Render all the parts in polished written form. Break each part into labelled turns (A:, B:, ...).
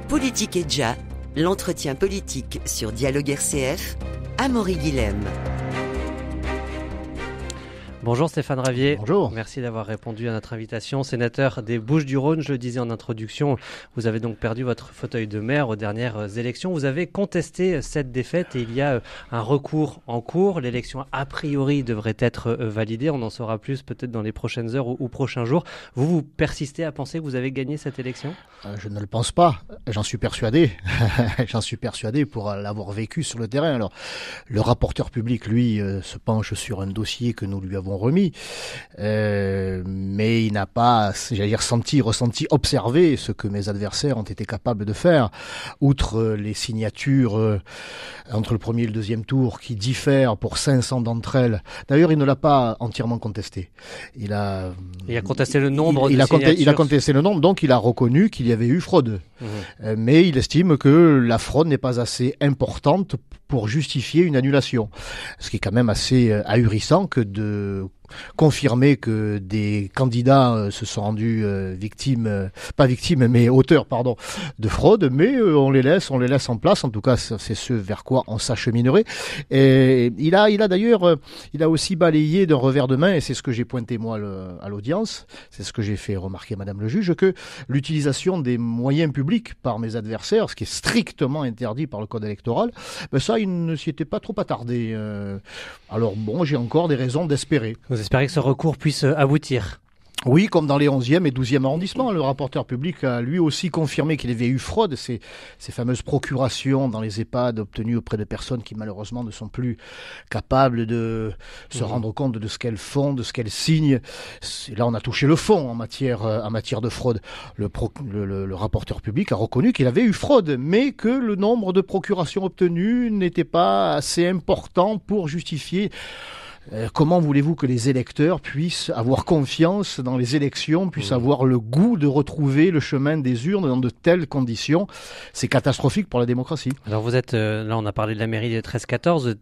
A: Politique et Dia, l'entretien politique sur Dialogue RCF, Amaury Guilhem.
B: Bonjour Stéphane Ravier.
C: Bonjour.
B: Merci d'avoir répondu à notre invitation. Sénateur des Bouches-du-Rhône, je le disais en introduction, vous avez donc perdu votre fauteuil de maire aux dernières élections. Vous avez contesté cette défaite et il y a un recours en cours. L'élection a priori devrait être validée. On en saura plus peut-être dans les prochaines heures ou prochains jours. Vous persistez à penser que vous avez gagné cette élection ?
C: Je ne le pense pas. J'en suis persuadé. J'en suis persuadé pour l'avoir vécu sur le terrain. Alors, le rapporteur public, lui, se penche sur un dossier que nous lui avons remis, mais il n'a pas, ressenti, observé ce que mes adversaires ont été capables de faire. Outre les signatures entre le premier et le deuxième tour qui diffèrent pour 500 d'entre elles. D'ailleurs, il ne l'a pas entièrement contesté. Il a
B: contesté le nombre de signatures.
C: Il a contesté le nombre, donc il a reconnu qu'il y avait eu fraude. Mais il estime que la fraude n'est pas assez importante pour justifier une annulation. Ce qui est quand même assez ahurissant que de confirmer que des candidats se sont rendus auteurs de fraude, mais on les laisse en place. En tout cas, c'est ce vers quoi on s'acheminerait. Et il a aussi balayé d'un revers de main, et c'est ce que j'ai pointé moi à l'audience, c'est ce que j'ai fait remarquer Madame le juge, que l'utilisation des moyens publics par mes adversaires, ce qui est strictement interdit par le code électoral, ça, il ne s'y était pas trop attardé. Alors bon, j'ai encore des raisons d'espérer.
B: Vous espérez que ce recours puisse aboutir ?
C: Oui, comme dans les 11e et 12e arrondissements, le rapporteur public a lui aussi confirmé qu'il avait eu fraude, ces fameuses procurations dans les EHPAD obtenues auprès de personnes qui malheureusement ne sont plus capables de se rendre compte de ce qu'elles font, de ce qu'elles signent. Là, on a touché le fond en matière de fraude. Le rapporteur public a reconnu qu'il avait eu fraude, mais que le nombre de procurations obtenues n'était pas assez important pour justifier. Comment voulez-vous que les électeurs puissent avoir confiance dans les élections, puissent avoir le goût de retrouver le chemin des urnes dans de telles conditions ? C'est catastrophique pour la démocratie.
B: Alors vous êtes, là on a parlé de la mairie de 13-14,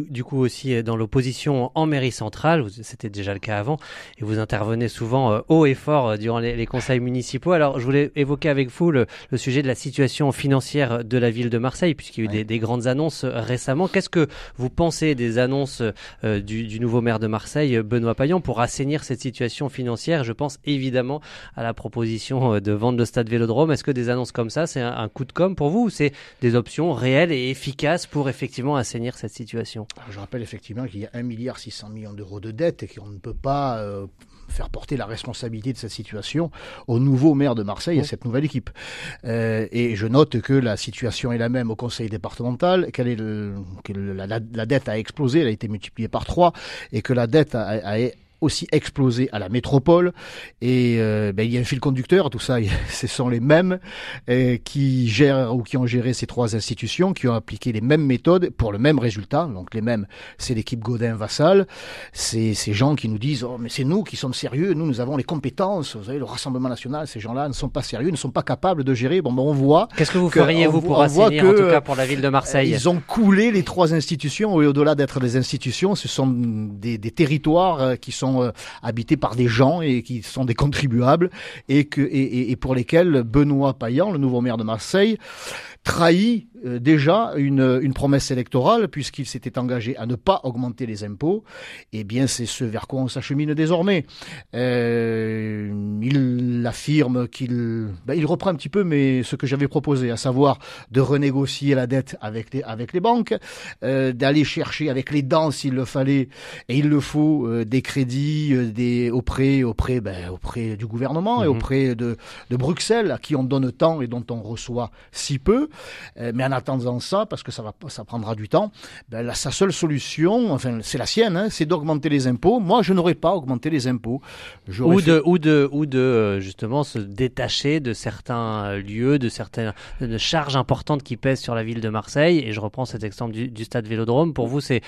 B: du coup aussi dans l'opposition en mairie centrale, c'était déjà le cas avant, et vous intervenez souvent haut et fort durant les conseils municipaux. Alors je voulais évoquer avec vous le sujet de la situation financière de la ville de Marseille, puisqu'il y a eu des grandes annonces récemment. Qu'est-ce que vous pensez des annonces du nouveau maire de Marseille, Benoît Payan, pour assainir cette situation financière? Je pense évidemment à la proposition de vendre le stade Vélodrome. Est-ce que des annonces comme ça, c'est un coup de com' pour vous, ou c'est des options réelles et efficaces pour effectivement assainir cette situation?
C: Je rappelle effectivement qu'il y a 1,6 milliard d'euros de dette et qu'on ne peut pas faire porter la responsabilité de cette situation au nouveau maire de Marseille et à cette nouvelle équipe. Et je note que la situation est la même au conseil départemental, la dette a explosé, elle a été multipliée par 3, et que la dette a aussi explosé à la métropole, et il y a un fil conducteur, tout ça, ce sont les mêmes qui gèrent ou qui ont géré ces trois institutions, qui ont appliqué les mêmes méthodes pour le même résultat. Donc les mêmes, c'est l'équipe Godin-Vassal, c'est ces gens qui nous disent mais c'est nous qui sommes sérieux, nous avons les compétences, vous savez, le Rassemblement National, ces gens-là ne sont pas sérieux, ne sont pas capables de gérer. On voit.
B: Qu'est-ce que vous feriez vous pour assainir, en tout cas pour la ville de Marseille?
C: Ils ont coulé les trois institutions, et au-delà d'être des institutions, ce sont des territoires qui sont habités par des gens et qui sont des contribuables, et pour lesquels Benoît Payan, le nouveau maire de Marseille, trahit déjà une promesse électorale, puisqu'il s'était engagé à ne pas augmenter les impôts. Eh bien, c'est ce vers quoi on s'achemine désormais. Il affirme il reprend un petit peu ce que j'avais proposé, à savoir de renégocier la dette avec les banques, d'aller chercher avec les dents, s'il le fallait, et il le faut, des crédits auprès du gouvernement et auprès de Bruxelles, à qui on donne tant et dont on reçoit si peu. Mais en attendant ça, parce que ça prendra du temps, sa seule solution, enfin c'est la sienne, c'est d'augmenter les impôts. Moi, je n'aurais pas augmenté les impôts. Ou
B: de justement se détacher de certains lieux, de certaines charges importantes qui pèsent sur la ville de Marseille. Et je reprends cet exemple du stade Vélodrome. Pour vous, c'est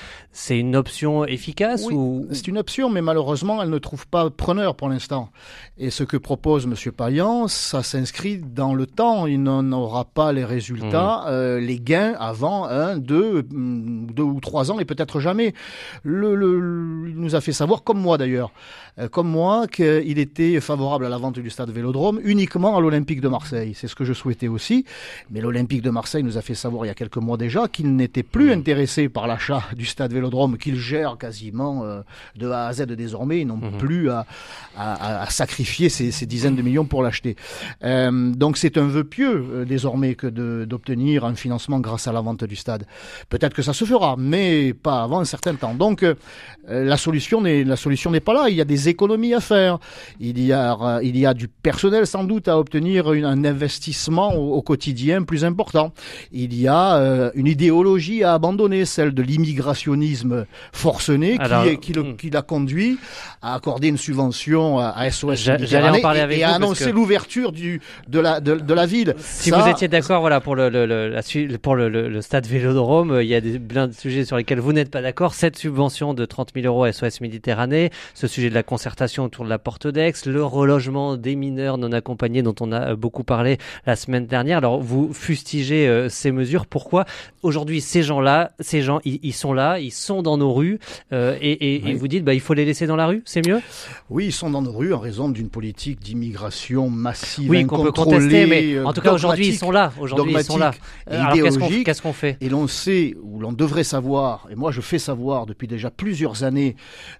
B: une option efficace?
C: Oui, c'est une option, mais malheureusement, elle ne trouve pas preneur pour l'instant. Et ce que propose M. Payan, ça s'inscrit dans le temps. Il n'en aura pas les résultats les gains avant 2 ou 3 ans et peut-être jamais. Il nous a fait savoir, comme moi d'ailleurs, qu'il était favorable à la vente du stade Vélodrome uniquement à l'Olympique de Marseille. C'est ce que je souhaitais aussi. Mais l'Olympique de Marseille nous a fait savoir il y a quelques mois déjà qu'il n'était plus intéressé par l'achat du stade Vélodrome, qu'il gère quasiment de A à Z désormais. Ils n'ont plus à sacrifier ces dizaines de millions pour l'acheter. Donc c'est un vœu pieux désormais que d'obtenir un financement grâce à la vente du stade. Peut-être que ça se fera, mais pas avant un certain temps. Donc la solution n'est pas là. Il y a des économies à faire. Il y a du personnel sans doute à obtenir, un investissement au quotidien plus important. Il y a une idéologie à abandonner, celle de l'immigrationnisme forcené qui l'a conduit à accorder une subvention à SOS Méditerranée et à annoncer l'ouverture de la ville.
B: Si vous étiez d'accord, voilà, pour le stade Vélodrome, il y a plein de sujets sur lesquels vous n'êtes pas d'accord. Cette subvention de 30 000 € à SOS Méditerranée, ce sujet de la concertation autour de la porte d'Aix, le relogement des mineurs non accompagnés dont on a beaucoup parlé la semaine dernière. Alors vous fustigez ces mesures. Pourquoi aujourd'hui ces gens ils sont là, ils sont dans nos rues et vous dites il faut les laisser dans la rue, c'est mieux?
C: Oui, ils sont dans nos rues en raison d'une politique d'immigration massive,
B: oui, qu'on peut contester, mais en tout cas aujourd'hui ils sont là. Alors qu'est-ce qu'on fait?
C: Et l'on sait, ou l'on devrait savoir, et moi je fais savoir depuis déjà plusieurs années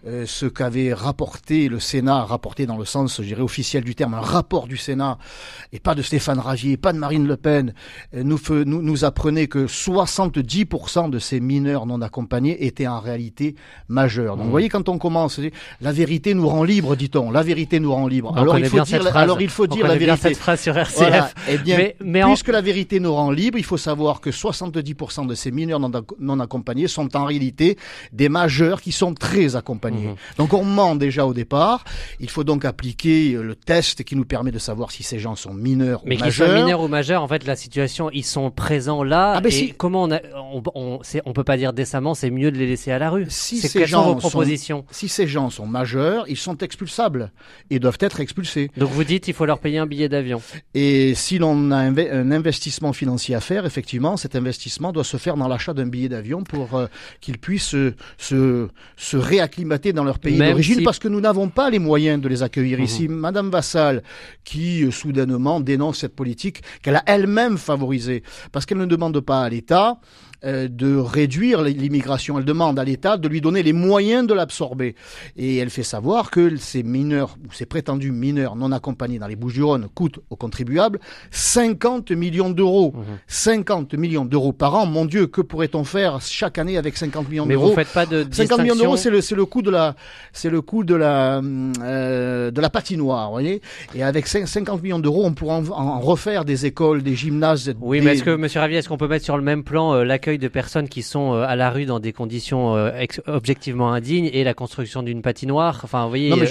C: ce qu'avait rapporté le Sénat, rapporté dans le sens, je dirais, officiel du terme, un rapport du Sénat, et pas de Stéphane Ravier, pas de Marine Le Pen, nous apprenait que 70% de ces mineurs non accompagnés étaient en réalité majeurs. Donc vous voyez, quand on commence, la vérité nous rend libre, dit-on. La vérité nous rend libre. Alors il faut dire la vérité.
B: Cette phrase sur RCF.
C: Voilà. Eh bien, puisque la vérité nous rend libre, il faut savoir que 70% de ces mineurs non accompagnés sont en réalité des majeurs qui sont très accompagnés. Donc on ment déjà au départ. Il faut donc appliquer le test qui nous permet de savoir si ces gens sont mineurs ou majeurs. Mais qu'ils soient
B: mineurs ou majeurs, en fait, la situation, ils sont présents là. Comment on peut pas dire décemment, c'est mieux de les laisser à la rue. Quelles sont vos propositions?
C: Si ces gens sont majeurs, ils sont expulsables et doivent être expulsés.
B: Donc vous dites, il faut leur payer un billet d'avion.
C: Et si l'on a un investissement financier à faire, effectivement, cet investissement doit se faire dans l'achat d'un billet d'avion pour qu'ils puissent se réacclimater dans leur pays d'origine, parce que nous n'avons pas les moyens de les accueillir ici. Madame Vassal, qui soudainement dénonce cette politique qu'elle a elle-même favorisée, parce qu'elle ne demande pas à l'État de réduire l'immigration. Elle demande à l'État de lui donner les moyens de l'absorber. Et elle fait savoir que ces mineurs, ou ces prétendus mineurs non accompagnés dans les Bouches-du-Rhône coûtent aux contribuables 50 millions d'euros. 50 millions d'euros par an. Mon Dieu, que pourrait-on faire chaque année avec 50 millions d'euros?
B: Mais vous faites pas de
C: 50 millions d'euros, c'est le coût de la patinoire, vous voyez. Et avec 50 millions d'euros, on pourra en refaire des écoles, des gymnases.
B: Oui, mais monsieur Ravier, est-ce qu'on peut mettre sur le même plan l'accueil de personnes qui sont à la rue dans des conditions objectivement indignes et la construction d'une patinoire? Enfin, vous voyez.
C: Non, mais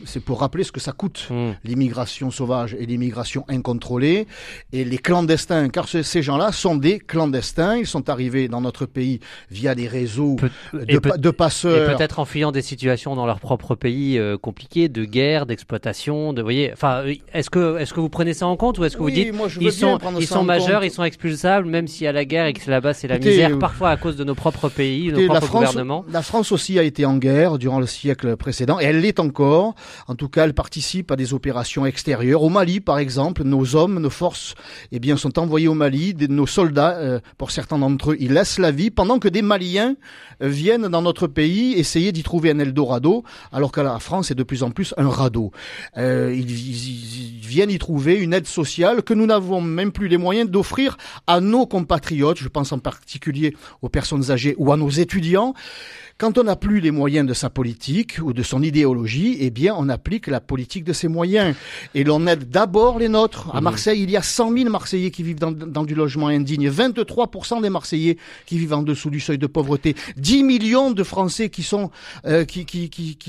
C: c'est pour rappeler ce que ça coûte, l'immigration sauvage et l'immigration incontrôlée et les clandestins, car ces gens-là sont des clandestins. Ils sont arrivés dans notre pays via des réseaux de passeurs.
B: Et peut-être en fuyant des situations dans leur propre pays compliquées, de guerre, d'exploitation, vous voyez. Enfin, est-ce que vous prenez ça en compte, ou est-ce que vous dites ils sont majeurs, ils sont expulsables, même s'il y a la guerre et que là-bas c'est la misère, parfois à cause de nos propres pays, nos propres gouvernements.
C: La France aussi a été en guerre durant le siècle précédent, et elle l'est encore. En tout cas, elle participe à des opérations extérieures. Au Mali, par exemple, nos hommes, nos forces, sont envoyés au Mali. Nos soldats, pour certains d'entre eux, ils laissent la vie, pendant que des Maliens viennent dans notre pays essayer d'y trouver un Eldorado, alors que la France est de plus en plus un radeau. Ils viennent y trouver une aide sociale que nous n'avons même plus les moyens d'offrir à nos compatriotes. Je pense en particulier aux personnes âgées ou à nos étudiants. Quand on n'a plus les moyens de sa politique ou de son idéologie, eh bien, on applique la politique de ses moyens. Et l'on aide d'abord les nôtres. À Marseille, il y a 100 000 Marseillais qui vivent dans du logement indigne. 23% des Marseillais qui vivent en dessous du seuil de pauvreté. 10 millions de Français qui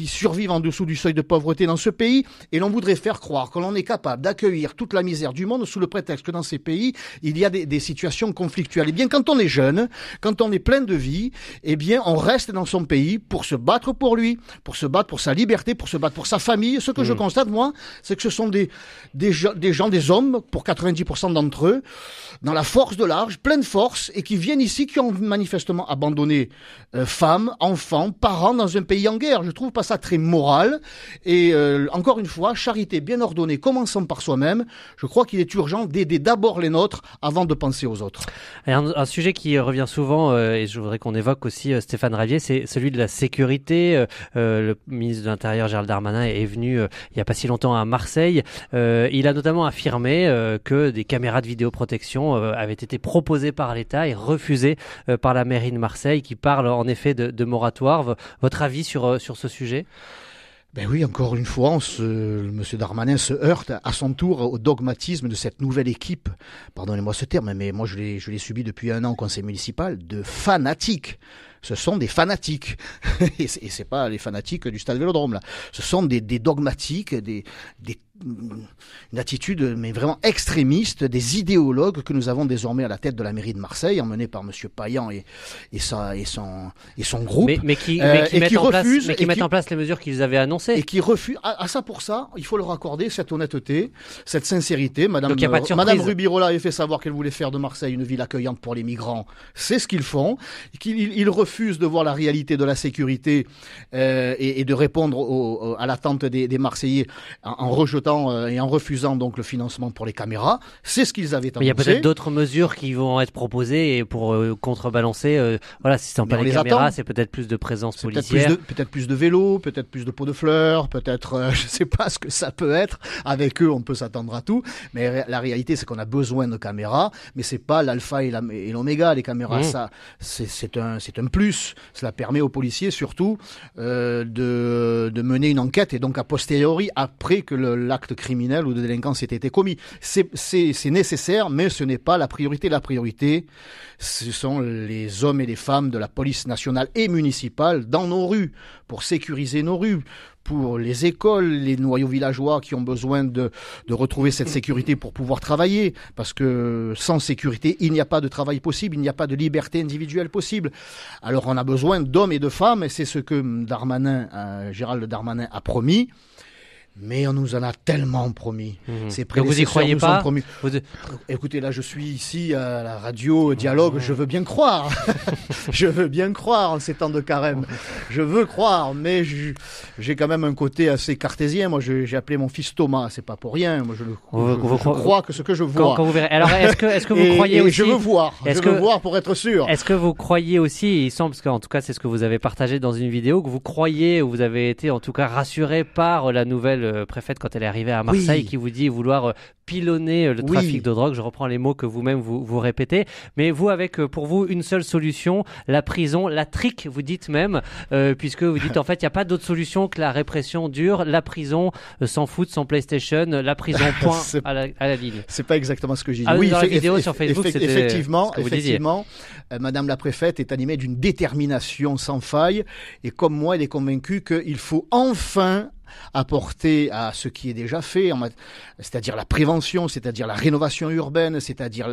C: survivent en dessous du seuil de pauvreté dans ce pays. Et l'on voudrait faire croire que l'on est capable d'accueillir toute la misère du monde sous le prétexte que dans ces pays, il y a des situations conflictuelles. Eh bien, quand on est jeune, quand on est plein de vie, eh bien, on reste dans son pays pour se battre pour lui, pour se battre pour sa liberté, pour se battre pour sa famille. Ce que je constate, moi, c'est que ce sont des gens, des hommes, pour 90% d'entre eux, dans la force course de large, pleine force, et qui viennent ici, qui ont manifestement abandonné femmes, enfants, parents dans un pays en guerre. Je trouve pas ça très moral. Et encore une fois, charité bien ordonnée, commençons par soi-même. Je crois qu'il est urgent d'aider d'abord les nôtres avant de penser aux autres.
B: Et un sujet qui revient souvent, et je voudrais qu'on évoque aussi, Stéphane Ravier, c'est celui de la sécurité. Le ministre de l'Intérieur, Gérald Darmanin, est venu il n'y a pas si longtemps à Marseille. Il a notamment affirmé que des caméras de vidéoprotection avaient été proposées par l'État et refusées par la mairie de Marseille, qui parle en effet de moratoire. Votre avis sur ce sujet ?
C: Ben oui, encore une fois, Monsieur Darmanin se heurte à son tour au dogmatisme de cette nouvelle équipe, pardonnez-moi ce terme, mais moi je l'ai subi depuis 1 an au conseil municipal, de fanatiques. Ce sont des fanatiques. Et c'est pas les fanatiques du stade Vélodrome, là. Ce sont des dogmatiques, une attitude, mais vraiment extrémiste, des idéologues que nous avons désormais à la tête de la mairie de Marseille, emmenés par Monsieur Payan et son groupe.
B: Mais qui mettent en place les mesures qu'ils avaient annoncées.
C: Et qui refusent. Pour ça, il faut leur accorder cette honnêteté, cette sincérité. Madame Rubirola avait fait savoir qu'elle voulait faire de Marseille une ville accueillante pour les migrants. C'est ce qu'ils font. Ils refusent de voir la réalité de la sécurité et de répondre à l'attente des Marseillais en rejetant et en refusant donc le financement pour les caméras. C'est ce qu'ils avaient annoncé.
B: Mais il y a peut-être d'autres mesures qui vont être proposées et pour contrebalancer. Si c'est pas les caméras, c'est peut-être plus de présence policière.
C: Peut-être plus de vélos, peut-être plus de pots de fleurs, peut-être je sais pas ce que ça peut être. Avec eux, on peut s'attendre à tout. Mais la réalité, c'est qu'on a besoin de caméras, mais c'est pas l'alpha et l'oméga. Les caméras, ça, c'est un plus. Cela permet aux policiers surtout de mener une enquête et donc a posteriori, après que l'acte criminel ou de délinquance ait été commis. C'est nécessaire, mais ce n'est pas la priorité. La priorité, ce sont les hommes et les femmes de la police nationale et municipale dans nos rues, pour sécuriser nos rues, pour les écoles, les noyaux villageois qui ont besoin de retrouver cette sécurité pour pouvoir travailler. Parce que sans sécurité, il n'y a pas de travail possible, il n'y a pas de liberté individuelle possible. Alors on a besoin d'hommes et de femmes, et c'est ce que Gérald Darmanin a promis. Mais on nous en a tellement promis.
B: Ces prédécesseurs vous y croyez pas
C: promis. Écoutez, là, je suis ici à la radio Dialogue. Je veux bien croire. Je veux bien croire en ces temps de carême. Je veux croire, mais j'ai quand même un côté assez cartésien. Moi, j'ai appelé mon fils Thomas. C'est pas pour rien. Moi, je crois que ce que je vois.
B: Quand vous verrez. Alors, est-ce que vous croyez aussi?
C: Je veux voir. Je veux voir pour être sûr.
B: Est-ce que vous croyez aussi, il semble qu'en tout cas, c'est ce que vous avez partagé dans une vidéo, que vous croyez, ou vous avez été en tout cas rassuré par la nouvelle préfète quand elle est arrivée à Marseille, qui vous dit vouloir pilonner le trafic de drogue. Je reprends les mots que vous-même vous répétez. Mais vous, avec pour vous une seule solution, la prison, la trique, vous dites même, puisque vous dites en fait il n'y a pas d'autre solution que la répression dure, la prison, sans foot, sans PlayStation, la prison point à la ligne.
C: C'est pas exactement ce que j'ai dit.
B: Dans la vidéo sur Facebook, c'était
C: effectivement,
B: ce que vous disiez.
C: Madame la préfète est animée d'une détermination sans faille, et comme moi, elle est convaincue qu'il faut enfin apporter à ce qui est déjà fait, c'est-à-dire la prévention, c'est-à-dire la rénovation urbaine, c'est-à-dire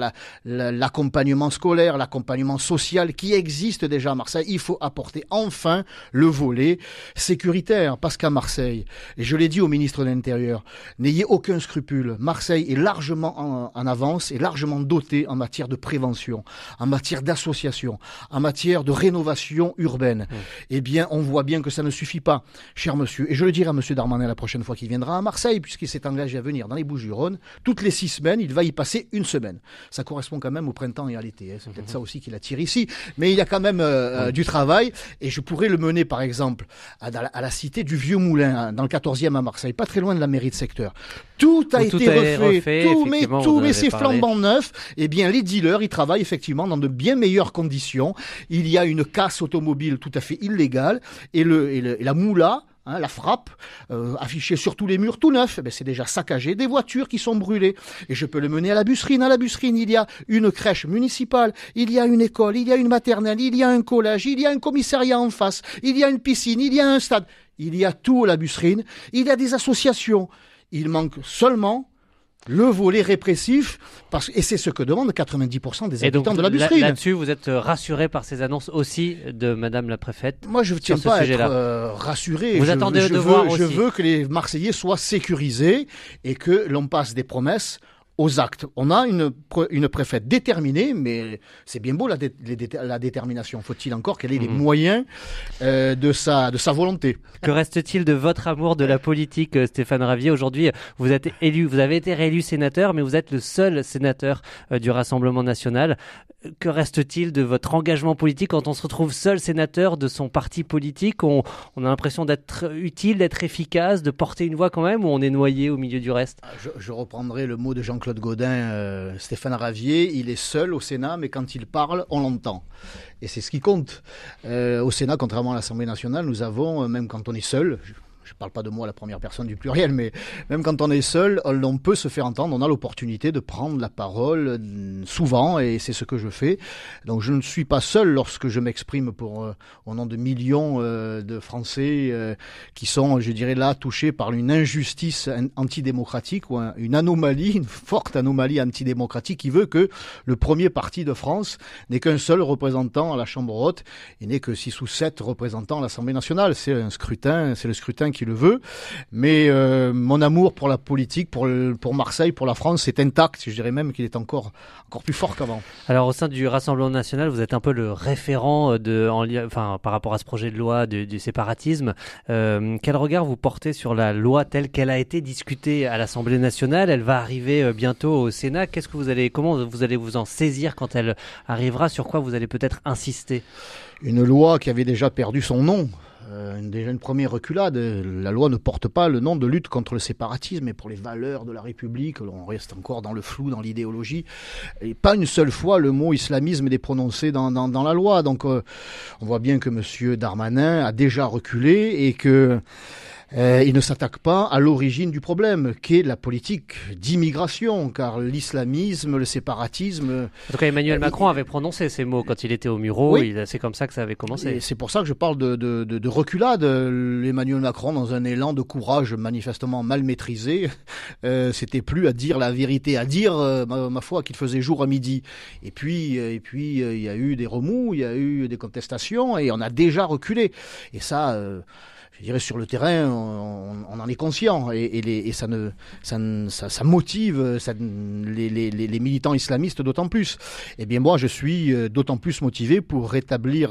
C: l'accompagnement scolaire, l'accompagnement social qui existe déjà à Marseille. Il faut apporter enfin le volet sécuritaire, parce qu'à Marseille, et je l'ai dit au ministre de l'Intérieur, n'ayez aucun scrupule, Marseille est largement en avance et largement doté en matière de prévention, en matière d'association, en matière de rénovation urbaine. Eh bien, on voit bien que ça ne suffit pas, cher monsieur, et je le dirai à monsieur Darmanin la prochaine fois qu'il viendra à Marseille, puisqu'il s'est engagé à venir dans les Bouches-du-Rhône. Toutes les 6 semaines, il va y passer 1 semaine. Ça correspond quand même au printemps et à l'été. C'est peut-être ça aussi qui l'attire ici. Mais il y a quand même du travail. Et je pourrais le mener, par exemple, à la cité du Vieux Moulin, dans le 14e à Marseille, pas très loin de la mairie de secteur. Tout a été refait. Tout, mais c'est flambant neuf. Eh bien, les dealers, ils travaillent effectivement dans de bien meilleures conditions. Il y a une casse automobile tout à fait illégale. Et la moula, la frappe, affichée sur tous les murs, tout neuf, c'est déjà saccagé, des voitures qui sont brûlées. Et je peux le mener à la Busserine. À la Busserine, il y a une crèche municipale, il y a une école, il y a une maternelle, il y a un collège, il y a un commissariat en face, il y a une piscine, il y a un stade. Il y a tout à la Busserine, il y a des associations. Il manque seulement le volet répressif, et c'est ce que demandent 90% des habitants de la Busserine.
B: Là-dessus, vous êtes rassuré par ces annonces aussi de Madame la préfète?
C: Moi, je ne tiens pas à être rassuré.
B: Vous attendez de voir aussi.
C: Je veux que les Marseillais soient sécurisés et que l'on passe des promesses aux actes. On a une préfète déterminée, mais c'est bien beau la détermination. Faut-il encore qu'elle ait les moyens de sa volonté.
B: Que reste-t-il de votre amour de la politique, Stéphane Ravier? Aujourd'hui, vous avez été réélu sénateur, mais vous êtes le seul sénateur du Rassemblement national. Que reste-t-il de votre engagement politique quand on se retrouve seul sénateur de son parti politique? On a l'impression d'être utile, d'être efficace, de porter une voix quand même, ou on est noyé au milieu du reste?
C: Je reprendrai le mot de Jean-Claude Gaudin, Stéphane Ravier, il est seul au Sénat, mais quand il parle, on l'entend. Et c'est ce qui compte. Au Sénat, contrairement à l'Assemblée nationale, nous avons, même quand on est seul, je ne parle pas de moi à la première personne du pluriel, mais même quand on est seul, on peut se faire entendre, on a l'opportunité de prendre la parole souvent, et c'est ce que je fais. Donc je ne suis pas seul lorsque je m'exprime au nom de millions de Français qui sont, je dirais là, touchés par une injustice antidémocratique ou une anomalie, une forte anomalie antidémocratique qui veut que le premier parti de France n'ait qu'un seul représentant à la Chambre haute et n'ait que 6 ou 7 représentants à l'Assemblée nationale. C'est le scrutin qui le veut, mais mon amour pour la politique, pour Marseille, pour la France, c'est intact. Je dirais même qu'il est encore plus fort qu'avant.
B: Alors au sein du Rassemblement national, vous êtes un peu le référent par rapport à ce projet de loi du séparatisme. Quel regard vous portez sur la loi telle qu'elle a été discutée à l'Assemblée nationale? Elle va arriver bientôt au Sénat. Comment vous allez vous en saisir quand elle arrivera? Sur quoi vous allez peut-être insister?
C: Une loi qui avait déjà perdu son nom. Déjà une première reculade. La loi ne porte pas le nom de lutte contre le séparatisme, mais pour les valeurs de la République, on reste encore dans le flou, dans l'idéologie. Et pas une seule fois le mot islamisme n'est prononcé dans la loi. Donc on voit bien que M. Darmanin a déjà reculé et que il ne s'attaque pas à l'origine du problème, qui est la politique d'immigration, car l'islamisme, le séparatisme...
B: En tout cas, Emmanuel Macron avait prononcé ces mots quand il était au Muro,
C: oui.
B: C'est comme ça que ça avait commencé.
C: Et c'est pour ça que je parle de reculade. Emmanuel Macron, dans un élan de courage manifestement mal maîtrisé, c'était plus à dire la vérité, à dire, ma foi, qu'il faisait jour à midi. Et puis, il y a eu des remous, il y a eu des contestations, et on a déjà reculé. Et ça... je dirais sur le terrain, on en est conscient et ça motive les militants islamistes d'autant plus. Eh bien moi, je suis d'autant plus motivé pour rétablir.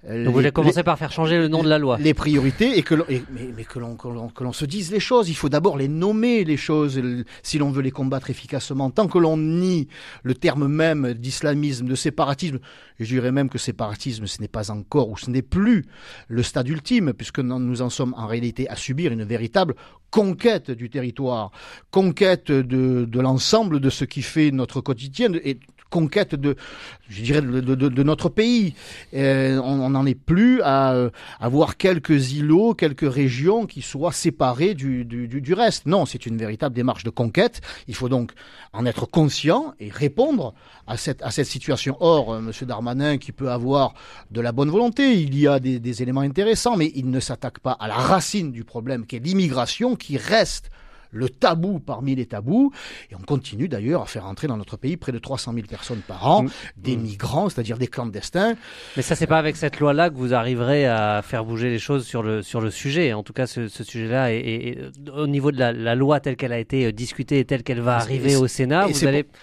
B: Donc vous allez commencer par faire changer le nom de la loi.
C: Les priorités et que l'on se dise les choses. Il faut d'abord les nommer les choses si l'on veut les combattre efficacement. Tant que l'on nie le terme même d'islamisme, de séparatisme, et je dirais même que séparatisme, ce n'est pas encore ou ce n'est plus le stade ultime, puisque nous en sommes en réalité à subir une véritable conquête du territoire, conquête de l'ensemble de ce qui fait notre quotidien et conquête de notre pays. On n'en est plus à avoir quelques îlots, quelques régions qui soient séparées du reste. Non, c'est une véritable démarche de conquête. Il faut donc en être conscient et répondre à cette situation. Or, M. Darmanin, qui peut avoir de la bonne volonté, il y a des éléments intéressants, mais il ne s'attaque pas à la racine du problème, qui est l'immigration, qui reste le tabou parmi les tabous, et on continue d'ailleurs à faire entrer dans notre pays près de 300 000 personnes par an, des migrants, c'est-à-dire des clandestins.
B: Mais ça, c'est pas avec cette loi-là que vous arriverez à faire bouger les choses sur le sujet. En tout cas, ce sujet-là est au niveau de la loi telle qu'elle a été discutée et telle qu'elle va arriver au Sénat.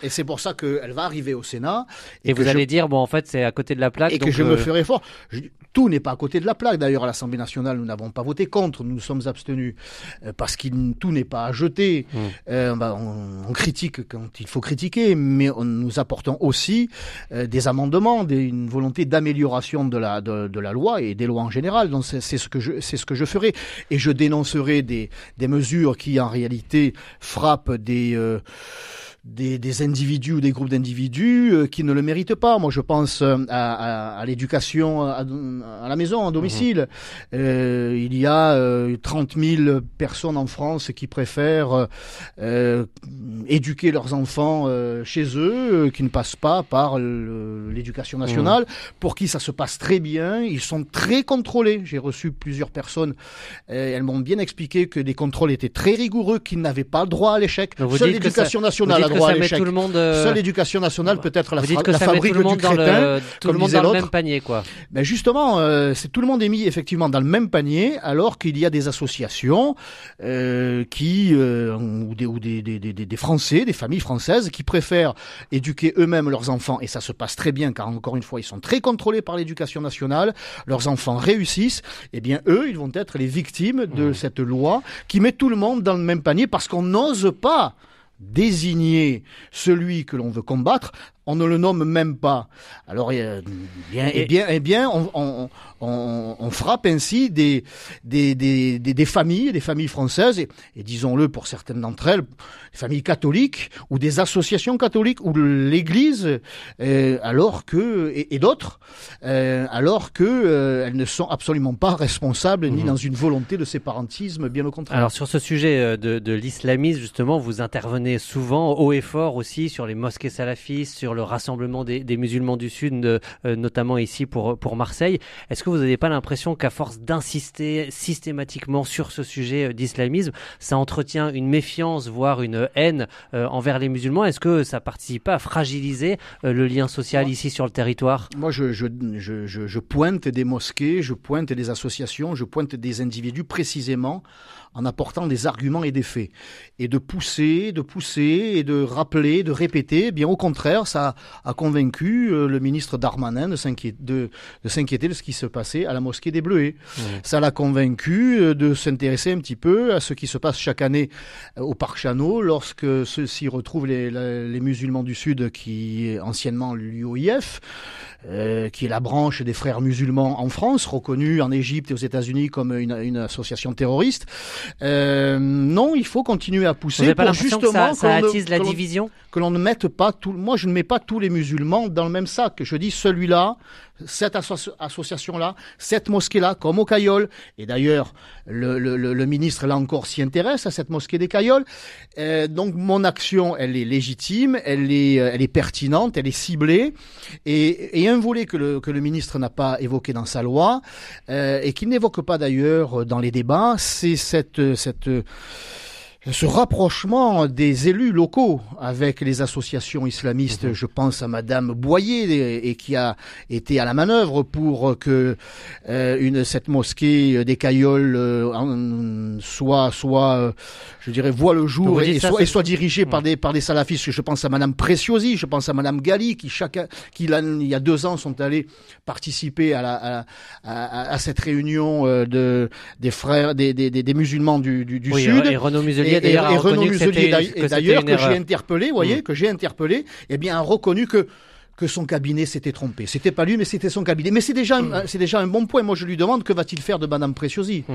C: Et c'est pour ça qu'elle va arriver au Sénat.
B: Et vous allez dire, bon, en fait, c'est à côté de la plaque.
C: Et donc, que je me ferai fort. Tout n'est pas à côté de la plaque. D'ailleurs, à l'Assemblée nationale, nous n'avons pas voté contre, nous nous sommes abstenus, parce que tout n'est pas à jeter. On critique quand il faut critiquer, mais nous apportons aussi des amendements, une volonté d'amélioration de la loi et des lois en général. Donc c'est ce que je ferai, et je dénoncerai des mesures qui en réalité frappent des individus ou des groupes d'individus qui ne le méritent pas. Moi, je pense à l'éducation à la maison, en domicile. Il y a 30 000 personnes en France qui préfèrent éduquer leurs enfants chez eux, qui ne passent pas par l'éducation nationale, pour qui ça se passe très bien. Ils sont très contrôlés. J'ai reçu plusieurs personnes. Elles m'ont bien expliqué que les contrôles étaient très rigoureux, qu'ils n'avaient pas le droit à l'échec. Seule l'éducation nationale droit à l'échec.
B: Tout le monde,
C: seule l'éducation nationale peut être la fabrique du
B: crétin, tout le monde dans le même panier, quoi.
C: Ben justement, tout le monde est mis effectivement dans le même panier, alors qu'il y a des associations ou des Français, des familles françaises qui préfèrent éduquer eux-mêmes leurs enfants, et ça se passe très bien, car encore une fois, ils sont très contrôlés par l'éducation nationale, leurs enfants réussissent, eh bien eux, ils vont être les victimes de cette loi qui met tout le monde dans le même panier, parce qu'on n'ose pas désigner celui que l'on veut combattre, on ne le nomme même pas. Alors, on frappe ainsi des familles françaises, et disons-le pour certaines d'entre elles, des familles catholiques, ou des associations catholiques, ou l'Église, alors que elles ne sont absolument pas responsables, ni dans une volonté de séparatisme, bien au contraire.
B: Alors, sur ce sujet de l'islamisme, justement, vous intervenez souvent, haut et fort aussi, sur les mosquées salafistes, sur le rassemblement des musulmans du Sud, notamment ici pour Marseille. Est-ce que vous n'avez pas l'impression qu'à force d'insister systématiquement sur ce sujet d'islamisme, ça entretient une méfiance, voire une haine envers les musulmans? Est-ce que ça participe pas à fragiliser le lien social ici sur le territoire?
C: Moi, je pointe des mosquées, je pointe des associations, je pointe des individus précisément en apportant des arguments et des faits. Et de pousser, et de rappeler, de répéter, bien au contraire, ça a convaincu le ministre Darmanin de s'inquiéter de ce qui se passait à la mosquée des Bleuets. Ça l'a convaincu de s'intéresser un petit peu à ce qui se passe chaque année au Parc Chanot, lorsque ceux-ci retrouvent les musulmans du Sud, qui est anciennement l'UOIF, qui est la branche des frères musulmans en France, reconnue en Égypte et aux États-Unis comme une association terroriste. Non, il faut continuer à pousser pour justement
B: que ça attise la division,
C: que l'on ne mette pas tout. Moi, je ne mets pas tous les musulmans dans le même sac. Je dis celui-là, cette association-là, cette mosquée-là, comme au Cailloles. Et d'ailleurs, le ministre, là encore, s'y intéresse à cette mosquée des Cailloles. Donc, mon action, elle est légitime, elle est pertinente, elle est ciblée. Et un volet que le ministre n'a pas évoqué dans sa loi, et qu'il n'évoque pas d'ailleurs dans les débats, c'est ce rapprochement des élus locaux avec les associations islamistes. Je pense à Madame Boyer, et qui a été à la manœuvre pour que cette mosquée des Cailloles voit le jour et soit dirigée par des salafistes. Je pense à Madame Preciosi, je pense à Madame Gali, qui il y a 2 ans sont allés participer à cette réunion des frères des musulmans du Sud.
B: Et Renaud Muselier
C: et Renaud Muselier d'ailleurs, que j'ai interpellé, eh bien, a reconnu que son cabinet s'était trompé. C'était pas lui, mais c'était son cabinet. Mais c'est déjà un bon point. Moi, je lui demande, que va-t-il faire de Madame Preciosi?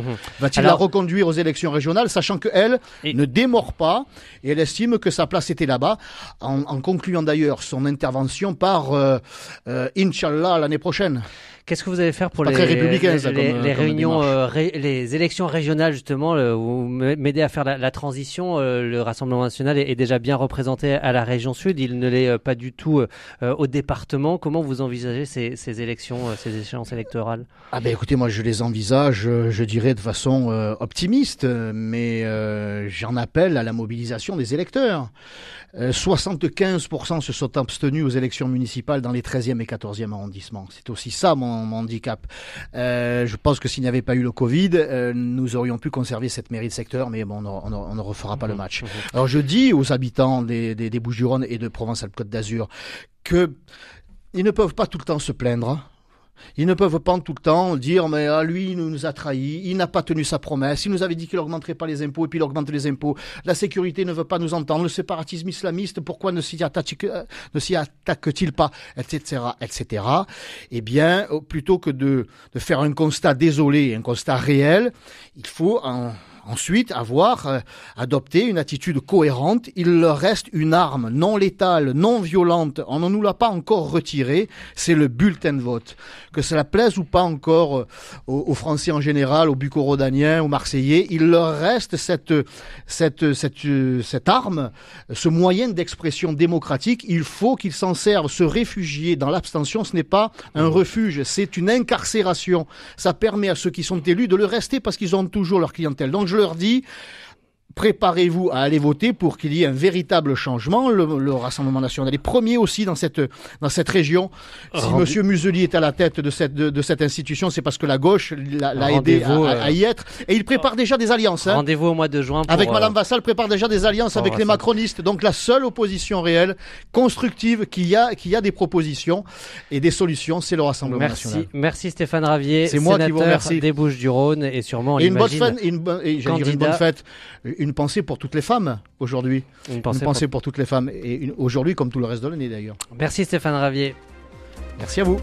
C: Va-t-il la reconduire aux élections régionales, sachant qu'elle ne démord pas, et elle estime que sa place était là-bas, en concluant d'ailleurs son intervention par Inch'Allah l'année prochaine.
B: Qu'est-ce que vous allez faire pour les réunions, les élections régionales, justement, vous m'aidez à faire la transition? Le Rassemblement national est déjà bien représenté à la région Sud, il ne l'est pas du tout au département. Comment vous envisagez ces élections, ces échéances électorales?
C: Écoutez, moi je les envisage, je dirais de façon optimiste, mais j'en appelle à la mobilisation des électeurs. 75% se sont abstenus aux élections municipales dans les 13e et 14e arrondissements. C'est aussi ça mon handicap. Je pense que s'il n'y avait pas eu le Covid, nous aurions pu conserver cette mairie de secteur, mais bon, on ne refera pas le match. Alors je dis aux habitants des Bouches-du-Rhône et de Provence-Alpes-Côte d'Azur qu'ils ne peuvent pas tout le temps se plaindre. Ils ne peuvent pas tout le temps dire mais lui il nous a trahis, il n'a pas tenu sa promesse, il nous avait dit qu'il n'augmenterait pas les impôts et puis il augmente les impôts, la sécurité ne veut pas nous entendre, le séparatisme islamiste, pourquoi ne s'y attaque-t-il pas, etc. Eh bien, plutôt que de faire un constat désolé, un constat réel, il faut ensuite avoir adopté une attitude cohérente. Il leur reste une arme non létale, non violente. On ne nous l'a pas encore retirée. C'est le bulletin de vote. Que cela plaise ou pas encore aux Français en général, aux Bucco-Rodaniens, aux Marseillais, il leur reste cette arme, ce moyen d'expression démocratique. Il faut qu'ils s'en servent. Se réfugier dans l'abstention, ce n'est pas un refuge, c'est une incarcération. Ça permet à ceux qui sont élus de le rester parce qu'ils ont toujours leur clientèle. Donc je leur dis, préparez-vous à aller voter pour qu'il y ait un véritable changement. Le Rassemblement national est premier aussi dans cette région. Si Monsieur Museli est à la tête de cette institution, c'est parce que la gauche l'a aidé à y être. Et il prépare déjà des alliances.
B: Rendez-vous au mois de juin.
C: Avec Madame Vassal, prépare déjà des alliances avec les macronistes. Donc la seule opposition réelle, constructive, qui a des propositions et des solutions, c'est le Rassemblement national.
B: Merci Stéphane Ravier,
C: c'est moi qui vous remercie.
B: Des Bouches-du-Rhône et sûrement
C: une bonne fête. Une pensée pour toutes les femmes aujourd'hui. Une pensée pour toutes les femmes. Et aujourd'hui, comme tout le reste de l'année d'ailleurs.
B: Merci Stéphane Ravier.
C: Merci à vous.